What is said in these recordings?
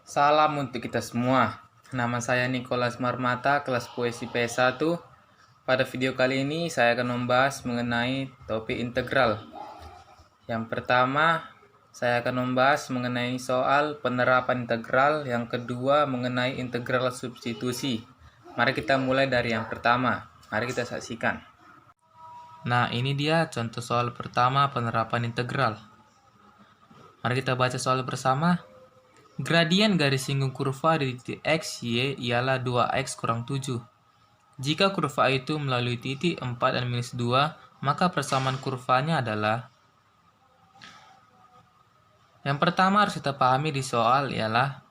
Salam untuk kita semua. Nama saya Nicholas Marmata, kelas puisi P1. Pada video kali ini saya akan membahas mengenai topik integral. Yang pertama, saya akan membahas mengenai soal penerapan integral. Yang kedua, mengenai integral substitusi. Mari kita mulai dari yang pertama. Mari kita saksikan. Nah, ini dia contoh soal pertama penerapan integral. Mari kita baca soal bersama. Gradien garis singgung kurva di titik x, y ialah 2x kurang 7. Jika kurva itu melalui titik 4 dan minus 2, maka persamaan kurvanya adalah... Yang pertama harus kita pahami di soal ialah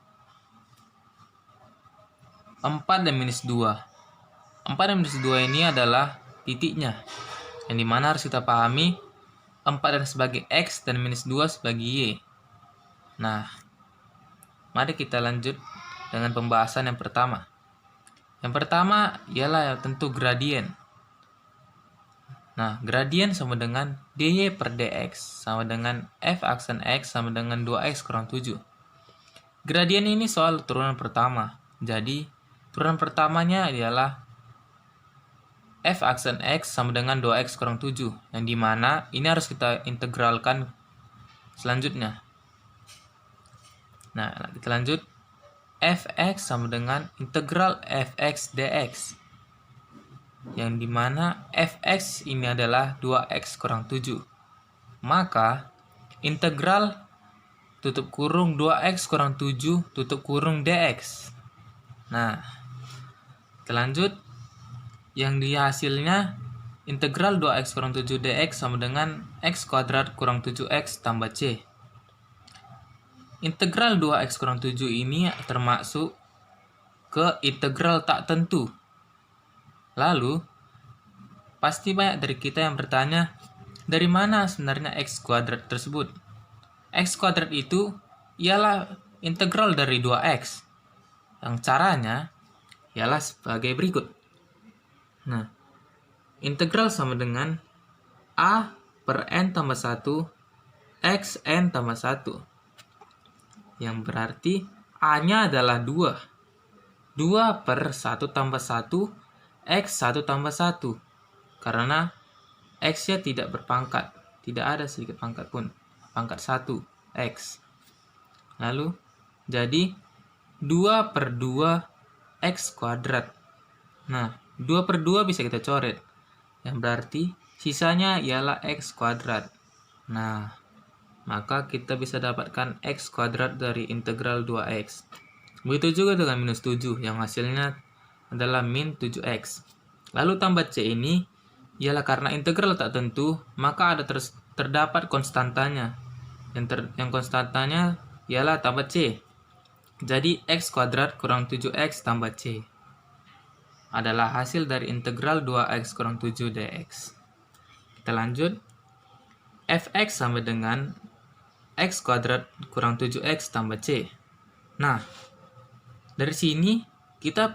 4 dan minus 2. 4 dan minus 2 ini adalah titiknya, yang dimana harus kita pahami 4 dan sebagai x dan minus 2 sebagai y. Nah, mari kita lanjut dengan pembahasan yang pertama. Yang pertama ialah tentu gradien. Nah, gradien sama dengan dy per dx sama dengan f aksen x sama dengan 2x kurang 7. Gradien ini soal turunan pertama. Jadi, turunan pertamanya adalah f aksen x sama dengan 2x kurang 7. Yang dimana ini harus kita integralkan selanjutnya. Nah, kita lanjut. Fx sama dengan integral fx dx. Yang dimana fx ini adalah 2x kurang 7. Maka, integral tutup kurung 2x kurang 7 tutup kurung dx. Nah, kita lanjut. Yang di hasilnya, integral 2x kurang 7 dx sama dengan x kuadrat kurang 7x tambah c. Integral 2x kurang 7 ini termasuk ke integral tak tentu. Lalu, pasti banyak dari kita yang bertanya, dari mana sebenarnya x kuadrat tersebut? X kuadrat itu ialah integral dari 2x. Yang caranya ialah sebagai berikut. Nah, integral sama dengan a per n tambah 1 x n tambah 1. Yang berarti A-nya adalah 2. 2 per 1 tambah 1, X 1 tambah 1. Karena X-nya tidak berpangkat. Tidak ada sedikit pangkat pun. Pangkat 1, X. Lalu, jadi 2 per 2, X kuadrat. Nah, 2 per 2 bisa kita coret. Yang berarti sisanya ialah X kuadrat. Nah, maka kita bisa dapatkan x kuadrat dari integral 2x. Begitu juga dengan minus 7, yang hasilnya adalah min 7x. Lalu tambah c ini, ialah karena integral tak tentu, maka ada terdapat konstantanya. Yang konstantanya ialah tambah c. Jadi x kuadrat kurang 7x tambah c adalah hasil dari integral 2x kurang 7 dx. Kita lanjut. Fx sama dengan x kuadrat kurang 7x tambah c. Nah, dari sini kita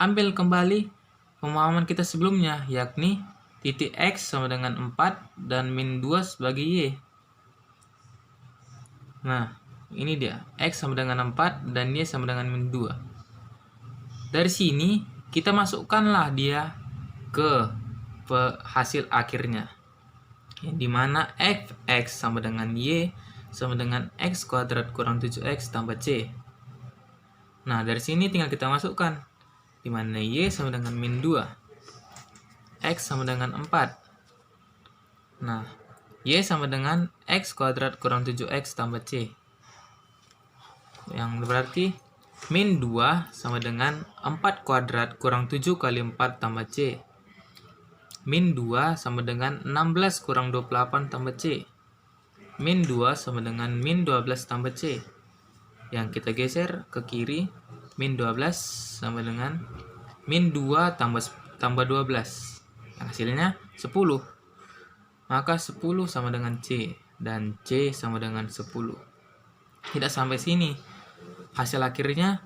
ambil kembali pemahaman kita sebelumnya, yakni titik x sama dengan 4 dan min 2 sebagai y. Nah, ini dia, x sama dengan 4 dan y sama dengan min 2. Dari sini kita masukkanlah dia ke hasil akhirnya, yang dimana fx sama dengan y sama dengan x kuadrat kurang 7x tambah c. Nah, dari sini tinggal kita masukkan, dimana y sama dengan min 2, x sama dengan 4. Nah, y sama dengan x kuadrat kurang 7x tambah c. Yang berarti min 2 sama dengan 4 kuadrat kurang 7 kali 4 tambah c. Min 2 sama dengan 16 kurang 28 tambah C. Min 2 sama dengan min 12 tambah C. Yang kita geser ke kiri, min 12 sama dengan min 2 tambah 12. Yang hasilnya 10. Maka 10 sama dengan C. Dan C sama dengan 10. Tidak sampai sini. Hasil akhirnya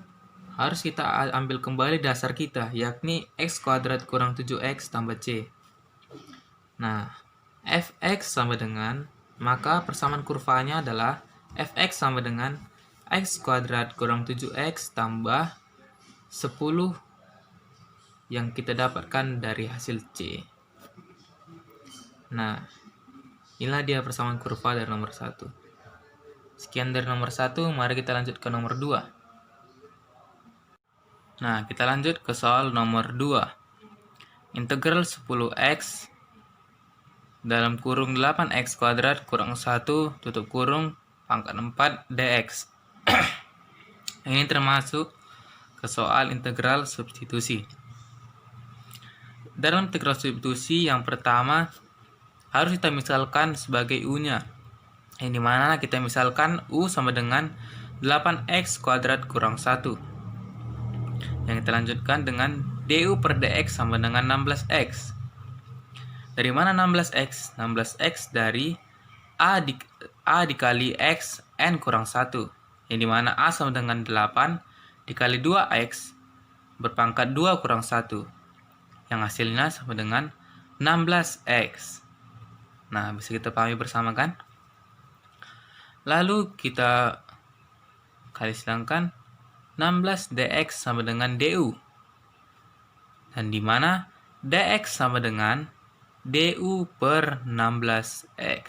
harus kita ambil kembali dasar kita, yakni x kuadrat kurang 7x tambah C. Nah, fx sama dengan, maka persamaan kurvanya adalah fx sama dengan X kuadrat kurang 7X tambah 10 yang kita dapatkan dari hasil C. Nah, inilah dia persamaan kurva dari nomor 1. Sekian dari nomor 1, mari kita lanjut ke nomor 2. Nah, kita lanjut ke soal nomor 2. Integral 10X dalam kurung 8X kuadrat kurang 1 tutup kurung pangkat 4 dx. Ini termasuk ke soal integral substitusi. Dalam integral substitusi yang pertama harus kita misalkan sebagai U-nya. Yang dimana kita misalkan U sama dengan 8X kuadrat kurang 1. Yang kita lanjutkan dengan DU per DX sama dengan 16X. Dari mana 16X? 16X dari A dikali X N kurang 1. Yang dimana A sama dengan 8 dikali 2X berpangkat 2 kurang 1. Yang hasilnya sama dengan 16X. Nah, bisa kita pahami bersama kan? Lalu kita kali silangkan 16 dx sama dengan du. Dan di mana dx sama dengan du per 16x.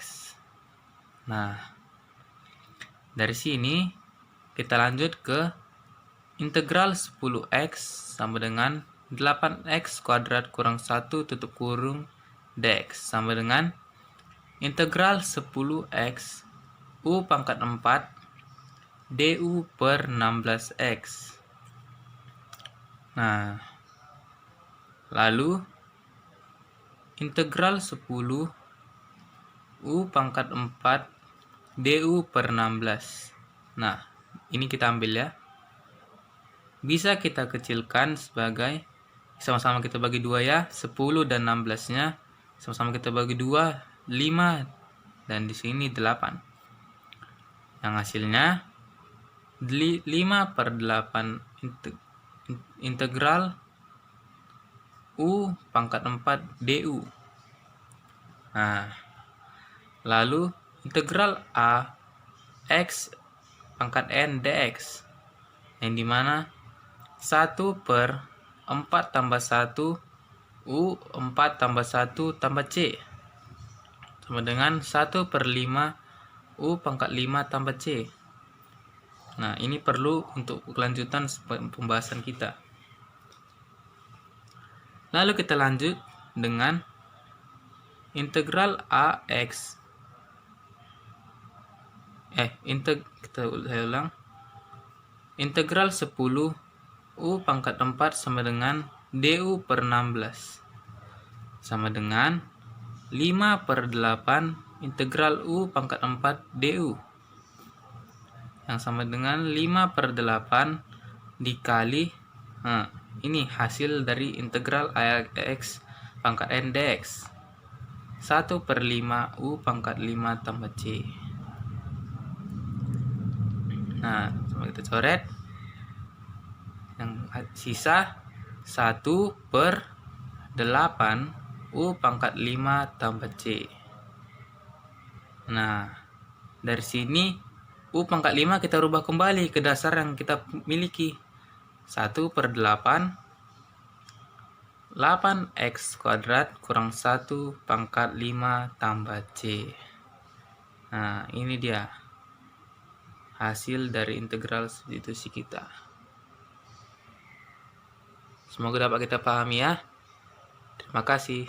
Nah, dari sini kita lanjut ke integral 10x sama dengan 8x kuadrat kurang 1 tutup kurung dx sama dengan integral 10x U pangkat 4 du per 16x. Nah, lalu integral 10 U pangkat 4 du per 16. Nah, ini kita ambil ya. Bisa kita kecilkan sebagai sama-sama kita bagi 2 ya. 10 dan 16-nya sama-sama kita bagi 2, 5 dan di sini 8. Yang hasilnya 5 per 8 integral U pangkat 4 du. Nah, lalu integral A X pangkat N dx. Yang dimana 1 per 4 tambah 1 U 4 tambah 1 tambah C sama dengan 1 per 5 U pangkat 5 tambah C. Nah, ini perlu untuk kelanjutan pembahasan kita. Lalu kita lanjut dengan integral AX. Saya ulang. Integral 10 U pangkat 4 sama dengan du per 16. Sama dengan 5 per 8 integral U pangkat 4 du. Yang sama dengan 5 per 8 dikali ini hasil dari integral AX pangkat N dx. 1 per 5 U pangkat 5 tambah C. Nah, coba kita coret. Yang sisa 1 per 8 U pangkat 5 tambah C. Nah, dari sini U pangkat 5 kita rubah kembali ke dasar yang kita miliki. 1 per 8x kuadrat kurang 1 pangkat 5 tambah C. Nah, ini dia hasil dari integral substitusi kita. Semoga dapat kita pahami ya. Terima kasih.